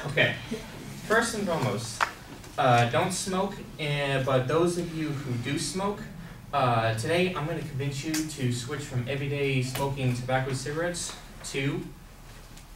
Okay, first and foremost, don't smoke, but those of you who do smoke, today I'm going to convince you to switch from everyday smoking tobacco cigarettes to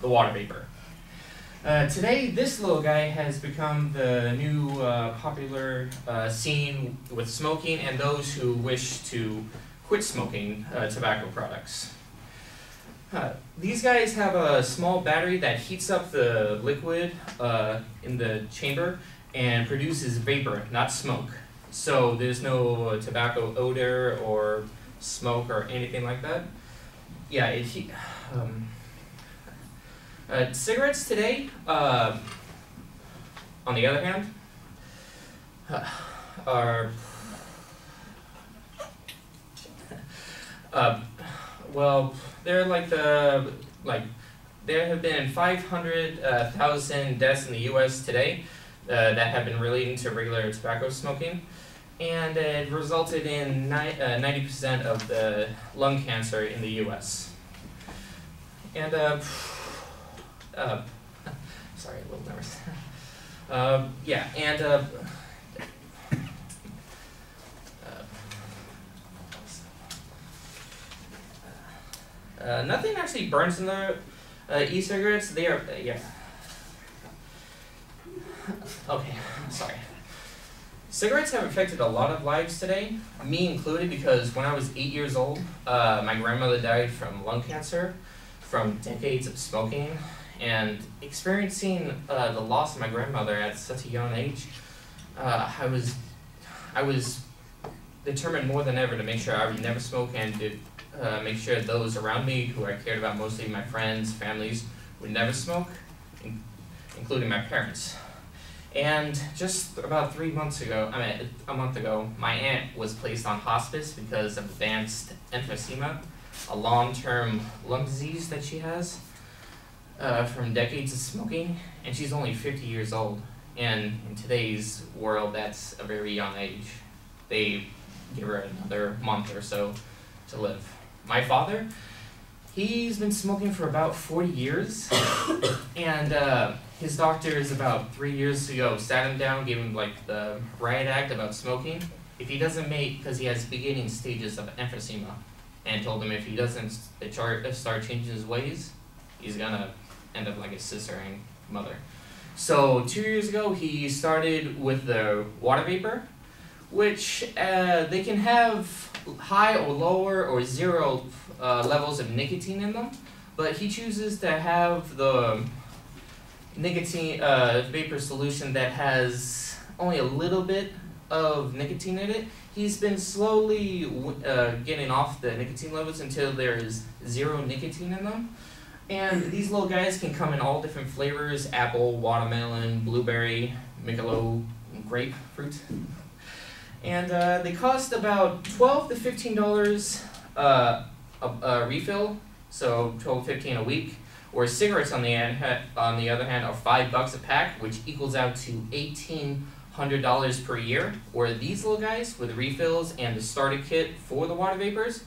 the water vapor. Today, this little guy has become the new popular scene with smoking and those who wish to quit smoking tobacco products. These guys have a small battery that heats up the liquid in the chamber and produces vapor, not smoke. So there's no tobacco odor or smoke or anything like that. Yeah, cigarettes today, on the other hand, are well, they're there have been 500,000 deaths in the U.S. today that have been relating to regular tobacco smoking, and it resulted in 90% of the lung cancer in the U.S. And sorry, a little nervous. Yeah, and nothing actually burns in the e-cigarettes. They are, yeah. Okay, sorry. Cigarettes have affected a lot of lives today, me included, because when I was 8 years old, my grandmother died from lung cancer from decades of smoking, and experiencing the loss of my grandmother at such a young age, I was determined more than ever to make sure I would never smoke and to make sure those around me who I cared about, mostly my friends, families, would never smoke, including my parents. And just about 3 months ago, a month ago, my aunt was placed on hospice because of advanced emphysema, a long-term lung disease that she has from decades of smoking, and she's only 50 years old. And in today's world, that's a very young age. They give her another month or so to live. My father, he's been smoking for about 40 years, and his doctors about 3 years ago sat him down, gave him like the riot act about smoking. If he doesn't make, because he has beginning stages of emphysema, and told him if he doesn't start changing his ways, he's gonna end up like his sister and mother. So 2 years ago, he started with the water vapor, which they can have high or lower or zero levels of nicotine in them, but he chooses to have the nicotine vapor solution that has only a little bit of nicotine in it. He's been slowly getting off the nicotine levels until there is zero nicotine in them. And these little guys can come in all different flavors: apple, watermelon, blueberry, Michelob, grapefruit. And they cost about $12 to $15 a refill, so $12 to $15 a week. Whereas cigarettes, on the other hand, are $5 a pack, which equals out to $1,800 per year. Where these little guys with refills and the starter kit for the water vapors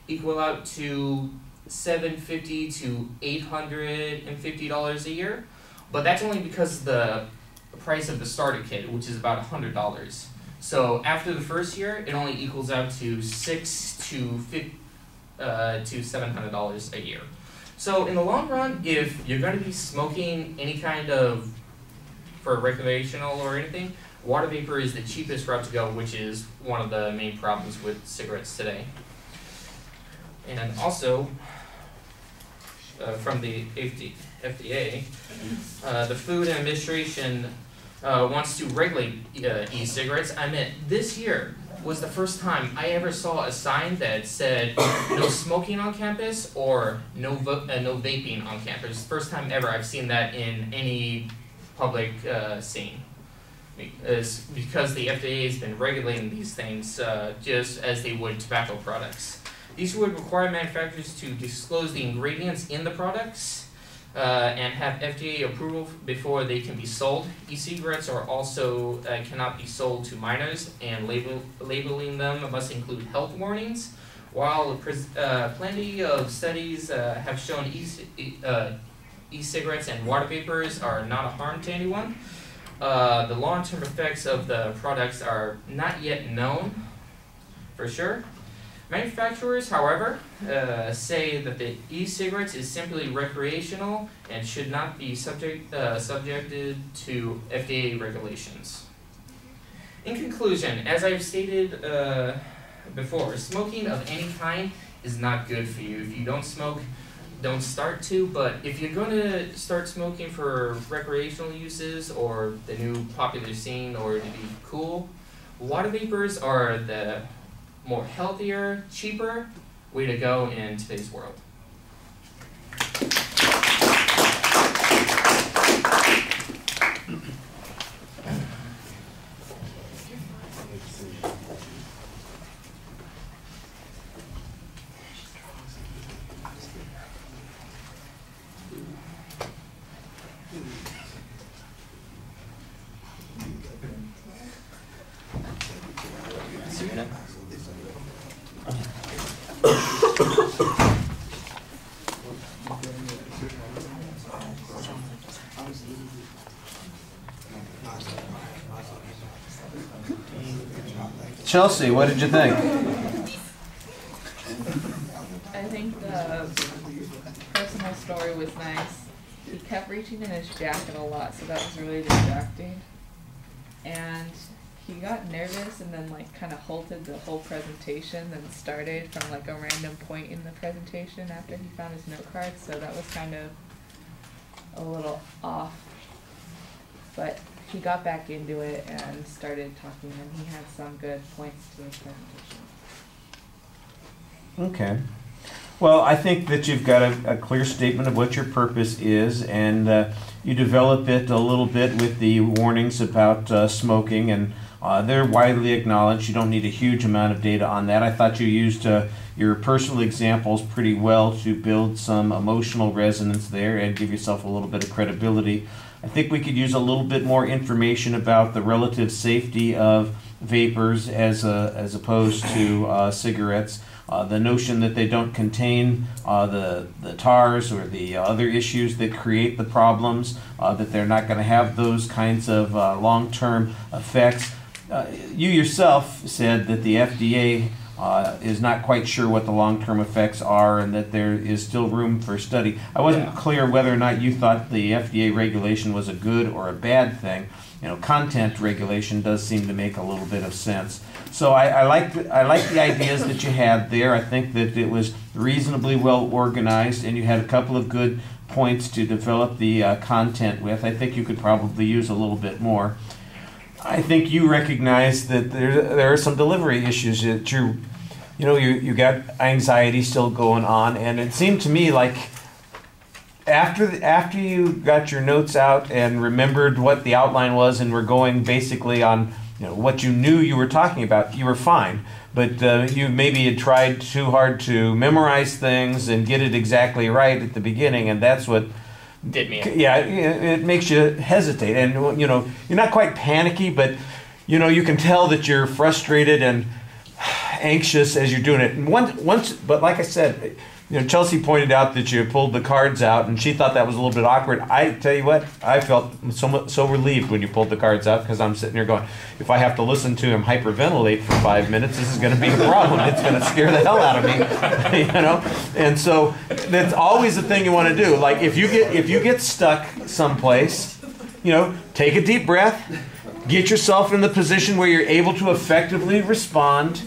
equal out to $750 to $850 a year. But that's only because of the price of the starter kit, which is about $100. So after the first year, it only equals out to $600 to $700 a year. So in the long run, if you're going to be smoking any kind of, for recreational or anything, water vapor is the cheapest route to go, which is one of the main problems with cigarettes today. And also, from the FDA, the Food Administration wants to regulate e-cigarettes. I mean, this year was the first time I ever saw a sign that said no smoking on campus or no vaping on campus. First time ever I've seen that in any public scene. It's because the FDA has been regulating these things just as they would tobacco products. These would require manufacturers to disclose the ingredients in the products and have FDA approval before they can be sold. E-cigarettes are also cannot be sold to minors, and labeling them must include health warnings. While plenty of studies have shown e-cigarettes and water vapors are not a harm to anyone. The long-term effects of the products are not yet known for sure. Manufacturers, however, say that the e-cigarettes is simply recreational and should not be subjected to FDA regulations. In conclusion, as I've stated before, smoking of any kind is not good for you. If you don't smoke, don't start to, but if you're going to start smoking for recreational uses or the new popular scene or to be cool, water vapors are the more healthier, cheaper way to go in today's world. Chelsea, what did you think? I think the personal story was nice. He kept reaching in his jacket a lot, so that was really distracting. And he got nervous and then like kind of halted the whole presentation, then started from like a random point in the presentation after he found his note card, so that was kind of a little off. But he got back into it and started talking, and he had some good points to his presentation. Okay. Well, I think that you've got a clear statement of what your purpose is, and you develop it a little bit with the warnings about smoking, and they're widely acknowledged. You don't need a huge amount of data on that. I thought you used your personal examples pretty well to build some emotional resonance there and give yourself a little bit of credibility. I think we could use a little bit more information about the relative safety of vapors as opposed to cigarettes. The notion that they don't contain the tars or the other issues that create the problems, that they're not going to have those kinds of long-term effects. You yourself said that the FDA is not quite sure what the long-term effects are and that there is still room for study. I wasn't clear whether or not you thought the FDA regulation was a good or a bad thing. You know, content regulation does seem to make a little bit of sense. So I like the ideas that you had there. I think that it was reasonably well organized, and you had a couple of good points to develop the content with. I think you could probably use a little bit more. I think you recognize that there are some delivery issues that you got anxiety still going on, and it seemed to me like after you got your notes out and remembered what the outline was and were going basically on what you knew you were talking about, you were fine. But you maybe had tried too hard to memorize things and get it exactly right at the beginning, and that's what did me. Yeah, it makes you hesitate, and you're not quite panicky, but you can tell that you're frustrated and anxious as you're doing it. And but like I said, Chelsea pointed out that you pulled the cards out, and she thought that was a little bit awkward. I tell you what, I felt so relieved when you pulled the cards out, because I'm sitting here going, if I have to listen to him hyperventilate for 5 minutes, this is going to be a problem. It's going to scare the hell out of me, And so that's always the thing you want to do. Like if you get stuck someplace, take a deep breath, get yourself in the position where you're able to effectively respond.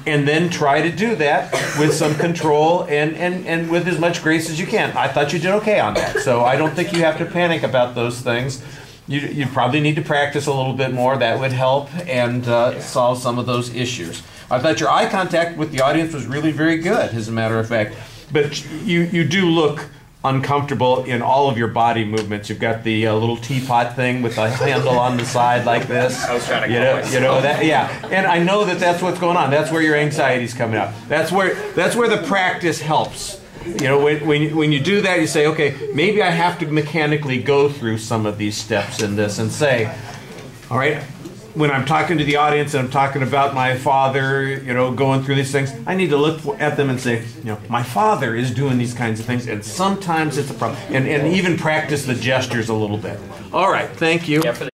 And then try to do that with some control and with as much grace as you can. I thought you did okay on that. So I don't think you have to panic about those things. You probably need to practice a little bit more. That would help and solve some of those issues. I thought your eye contact with the audience was really very good, as a matter of fact. But you do look uncomfortable in all of your body movements. You've got the little teapot thing with the handle on the side like this. I was trying to myself. That, yeah. And I know that that's what's going on. That's where your anxiety's coming out. That's where the practice helps. When you do that, you say, okay, maybe I have to mechanically go through some of these steps in this and say, all right, when I'm talking to the audience and I'm talking about my father, you know, going through these things, I need to look at them and say, you know, my father is doing these kinds of things, and sometimes it's a problem. And even practice the gestures a little bit. All right, thank you. Yeah, for the